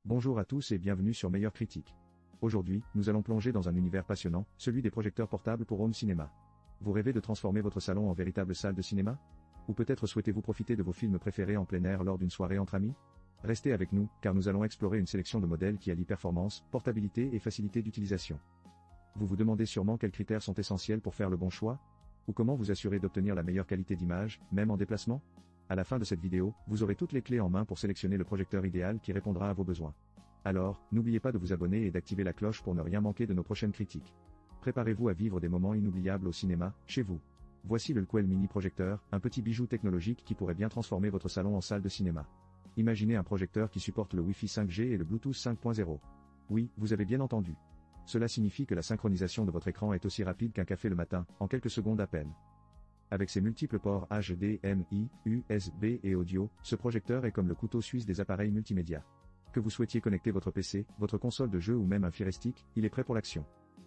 Bonjour à tous et bienvenue sur Meilleure Critique. Aujourd'hui, nous allons plonger dans un univers passionnant, celui des projecteurs portables pour home cinéma. Vous rêvez de transformer votre salon en véritable salle de cinéma? Ou peut-être souhaitez-vous profiter de vos films préférés en plein air lors d'une soirée entre amis? Restez avec nous, car nous allons explorer une sélection de modèles qui allient performance, portabilité et facilité d'utilisation. Vous vous demandez sûrement quels critères sont essentiels pour faire le bon choix? Ou comment vous assurer d'obtenir la meilleure qualité d'image, même en déplacement? À la fin de cette vidéo, vous aurez toutes les clés en main pour sélectionner le projecteur idéal qui répondra à vos besoins. Alors, n'oubliez pas de vous abonner et d'activer la cloche pour ne rien manquer de nos prochaines critiques. Préparez-vous à vivre des moments inoubliables au cinéma, chez vous. Voici le Quell Mini Projecteur, un petit bijou technologique qui pourrait bien transformer votre salon en salle de cinéma. Imaginez un projecteur qui supporte le Wi-Fi 5G et le Bluetooth 5.0. Oui, vous avez bien entendu. Cela signifie que la synchronisation de votre écran est aussi rapide qu'un café le matin, en quelques secondes à peine. Avec ses multiples ports HDMI, USB et audio, ce projecteur est comme le couteau suisse des appareils multimédia. Que vous souhaitiez connecter votre PC, votre console de jeu ou même un Fire Stick, il est prêt pour l'action.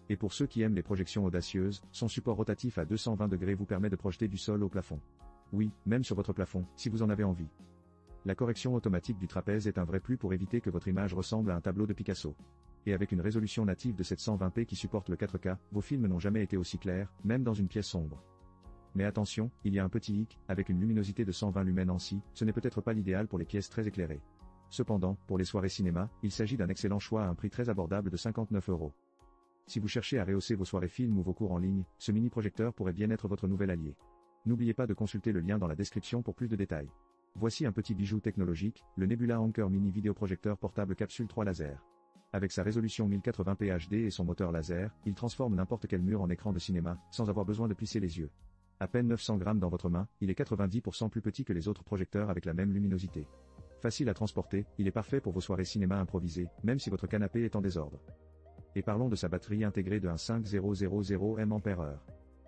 Et pour ceux qui aiment les projections audacieuses, son support rotatif à 220 degrés vous permet de projeter du sol au plafond. Oui, même sur votre plafond, si vous en avez envie. La correction automatique du trapèze est un vrai plus pour éviter que votre image ressemble à un tableau de Picasso. Et avec une résolution native de 720p qui supporte le 4K, vos films n'ont jamais été aussi clairs, même dans une pièce sombre. Mais attention, il y a un petit hic, avec une luminosité de 120 lumens ANSI, ce n'est peut-être pas l'idéal pour les pièces très éclairées. Cependant, pour les soirées cinéma, il s'agit d'un excellent choix à un prix très abordable de 59 €. Si vous cherchez à rehausser vos soirées films ou vos cours en ligne, ce mini projecteur pourrait bien être votre nouvel allié. N'oubliez pas de consulter le lien dans la description pour plus de détails. Voici un petit bijou technologique, le Nebula Anker Mini Vidéoprojecteur Portable Capsule 3 Laser. Avec sa résolution 1080p HD et son moteur laser, il transforme n'importe quel mur en écran de cinéma, sans avoir besoin de plisser les yeux. À peine 900 grammes dans votre main, il est 90% plus petit que les autres projecteurs avec la même luminosité. Facile à transporter, il est parfait pour vos soirées cinéma improvisées, même si votre canapé est en désordre. Et parlons de sa batterie intégrée de 5000 mAh.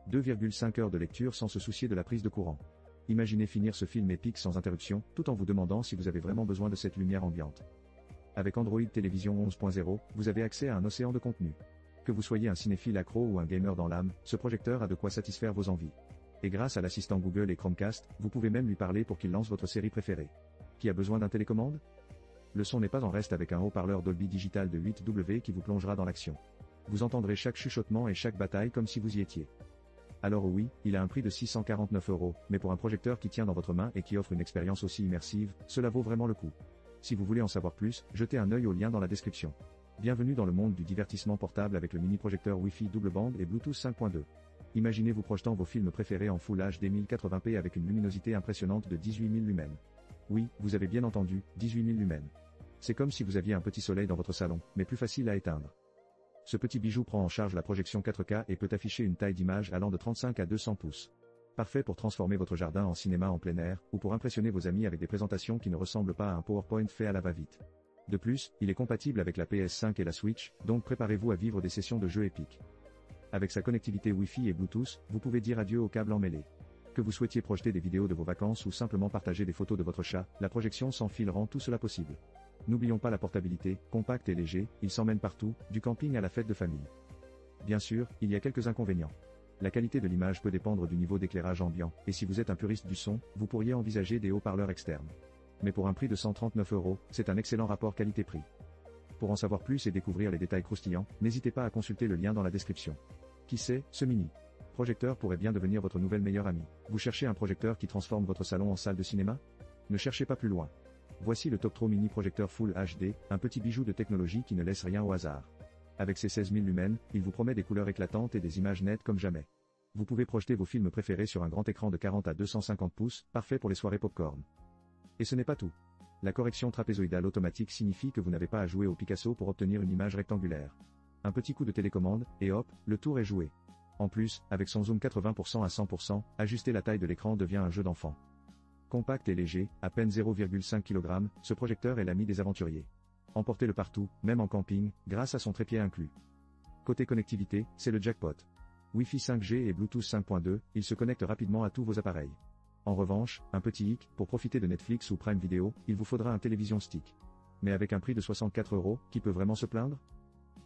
2,5 heures de lecture sans se soucier de la prise de courant. Imaginez finir ce film épique sans interruption, tout en vous demandant si vous avez vraiment besoin de cette lumière ambiante. Avec Android Télévision 11.0, vous avez accès à un océan de contenu. Que vous soyez un cinéphile accro ou un gamer dans l'âme, ce projecteur a de quoi satisfaire vos envies. Et grâce à l'assistant Google et Chromecast, vous pouvez même lui parler pour qu'il lance votre série préférée. Qui a besoin d'un télécommande? Le son n'est pas en reste avec un haut-parleur Dolby Digital de 8W qui vous plongera dans l'action. Vous entendrez chaque chuchotement et chaque bataille comme si vous y étiez. Alors oui, il a un prix de 649 €, mais pour un projecteur qui tient dans votre main et qui offre une expérience aussi immersive, cela vaut vraiment le coup. Si vous voulez en savoir plus, jetez un œil au lien dans la description. Bienvenue dans le monde du divertissement portable avec le mini projecteur Wi-Fi double bande et Bluetooth 5.2. Imaginez vous projetant vos films préférés en Full HD 1080p avec une luminosité impressionnante de 18 000 lumens. Oui, vous avez bien entendu, 18 000 lumens. C'est comme si vous aviez un petit soleil dans votre salon, mais plus facile à éteindre. Ce petit bijou prend en charge la projection 4K et peut afficher une taille d'image allant de 35 à 200 pouces. Parfait pour transformer votre jardin en cinéma en plein air, ou pour impressionner vos amis avec des présentations qui ne ressemblent pas à un PowerPoint fait à la va-vite. De plus, il est compatible avec la PS5 et la Switch, donc préparez-vous à vivre des sessions de jeux épiques. Avec sa connectivité Wi-Fi et Bluetooth, vous pouvez dire adieu aux câbles emmêlés. Que vous souhaitiez projeter des vidéos de vos vacances ou simplement partager des photos de votre chat, la projection sans fil rend tout cela possible. N'oublions pas la portabilité, compact et léger, il s'emmène partout, du camping à la fête de famille. Bien sûr, il y a quelques inconvénients. La qualité de l'image peut dépendre du niveau d'éclairage ambiant, et si vous êtes un puriste du son, vous pourriez envisager des haut-parleurs externes. Mais pour un prix de 139 €, c'est un excellent rapport qualité-prix. Pour en savoir plus et découvrir les détails croustillants, n'hésitez pas à consulter le lien dans la description. Qui sait, ce mini projecteur pourrait bien devenir votre nouvelle meilleure amie. Vous cherchez un projecteur qui transforme votre salon en salle de cinéma? Ne cherchez pas plus loin. Voici le Toptro Mini Projecteur Full HD, un petit bijou de technologie qui ne laisse rien au hasard. Avec ses 16 000 lumens, il vous promet des couleurs éclatantes et des images nettes comme jamais. Vous pouvez projeter vos films préférés sur un grand écran de 40 à 250 pouces, parfait pour les soirées popcorn. Et ce n'est pas tout. La correction trapézoïdale automatique signifie que vous n'avez pas à jouer au Picasso pour obtenir une image rectangulaire. Un petit coup de télécommande, et hop, le tour est joué. En plus, avec son zoom 80% à 100%, ajuster la taille de l'écran devient un jeu d'enfant. Compact et léger, à peine 0,5 kg, ce projecteur est l'ami des aventuriers. Emportez-le partout, même en camping, grâce à son trépied inclus. Côté connectivité, c'est le jackpot. Wi-Fi 5G et Bluetooth 5.2, il se connecte rapidement à tous vos appareils. En revanche, un petit hic, pour profiter de Netflix ou Prime Video, il vous faudra un télévision stick. Mais avec un prix de 64 €, qui peut vraiment se plaindre?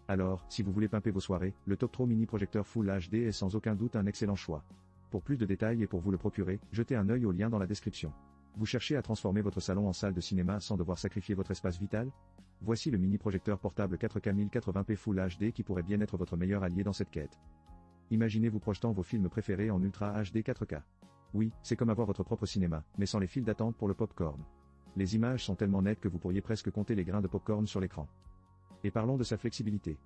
Alors, si vous voulez pimper vos soirées, le Toptro Mini Projecteur Full HD est sans aucun doute un excellent choix. Pour plus de détails et pour vous le procurer, jetez un œil au lien dans la description. Vous cherchez à transformer votre salon en salle de cinéma sans devoir sacrifier votre espace vital? Voici le mini-projecteur portable 4K 1080p Full HD qui pourrait bien être votre meilleur allié dans cette quête. Imaginez vous projetant vos films préférés en Ultra HD 4K. Oui, c'est comme avoir votre propre cinéma, mais sans les files d'attente pour le popcorn. Les images sont tellement nettes que vous pourriez presque compter les grains de popcorn sur l'écran. Et parlons de sa flexibilité.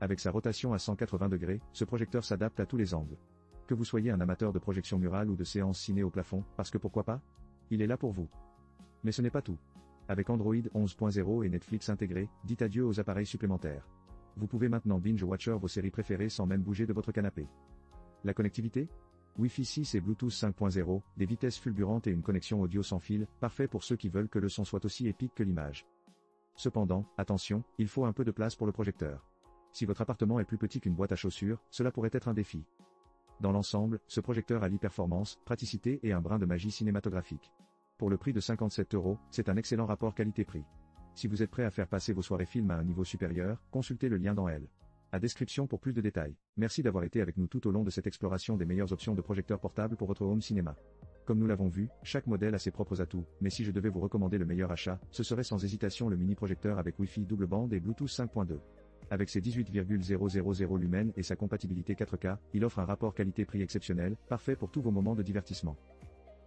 Avec sa rotation à 180 degrés, ce projecteur s'adapte à tous les angles. Que vous soyez un amateur de projection murale ou de séances ciné au plafond, parce que pourquoi pas? Il est là pour vous. Mais ce n'est pas tout. Avec Android 11.0 et Netflix intégré, dites adieu aux appareils supplémentaires. Vous pouvez maintenant binge-watcher vos séries préférées sans même bouger de votre canapé. La connectivité? Wi-Fi 6 et Bluetooth 5.0, des vitesses fulgurantes et une connexion audio sans fil, parfait pour ceux qui veulent que le son soit aussi épique que l'image. Cependant, attention, il faut un peu de place pour le projecteur. Si votre appartement est plus petit qu'une boîte à chaussures, cela pourrait être un défi. Dans l'ensemble, ce projecteur allie performance, praticité et un brin de magie cinématographique. Pour le prix de 57 €, c'est un excellent rapport qualité-prix. Si vous êtes prêt à faire passer vos soirées films à un niveau supérieur, consultez le lien dans L. À description pour plus de détails. Merci d'avoir été avec nous tout au long de cette exploration des meilleures options de projecteurs portables pour votre home cinéma. Comme nous l'avons vu, chaque modèle a ses propres atouts, mais si je devais vous recommander le meilleur achat, ce serait sans hésitation le mini-projecteur avec Wi-Fi double bande et Bluetooth 5.2. Avec ses 18,000 lumens et sa compatibilité 4K, il offre un rapport qualité-prix exceptionnel, parfait pour tous vos moments de divertissement.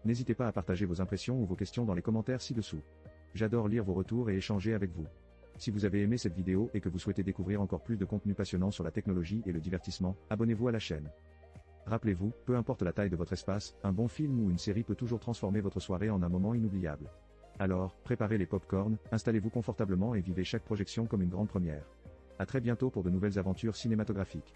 N'hésitez pas à partager vos impressions ou vos questions dans les commentaires ci-dessous. J'adore lire vos retours et échanger avec vous. Si vous avez aimé cette vidéo et que vous souhaitez découvrir encore plus de contenu passionnant sur la technologie et le divertissement, abonnez-vous à la chaîne. Rappelez-vous, peu importe la taille de votre espace, un bon film ou une série peut toujours transformer votre soirée en un moment inoubliable. Alors, préparez les pop-corns, installez-vous confortablement et vivez chaque projection comme une grande première. À très bientôt pour de nouvelles aventures cinématographiques.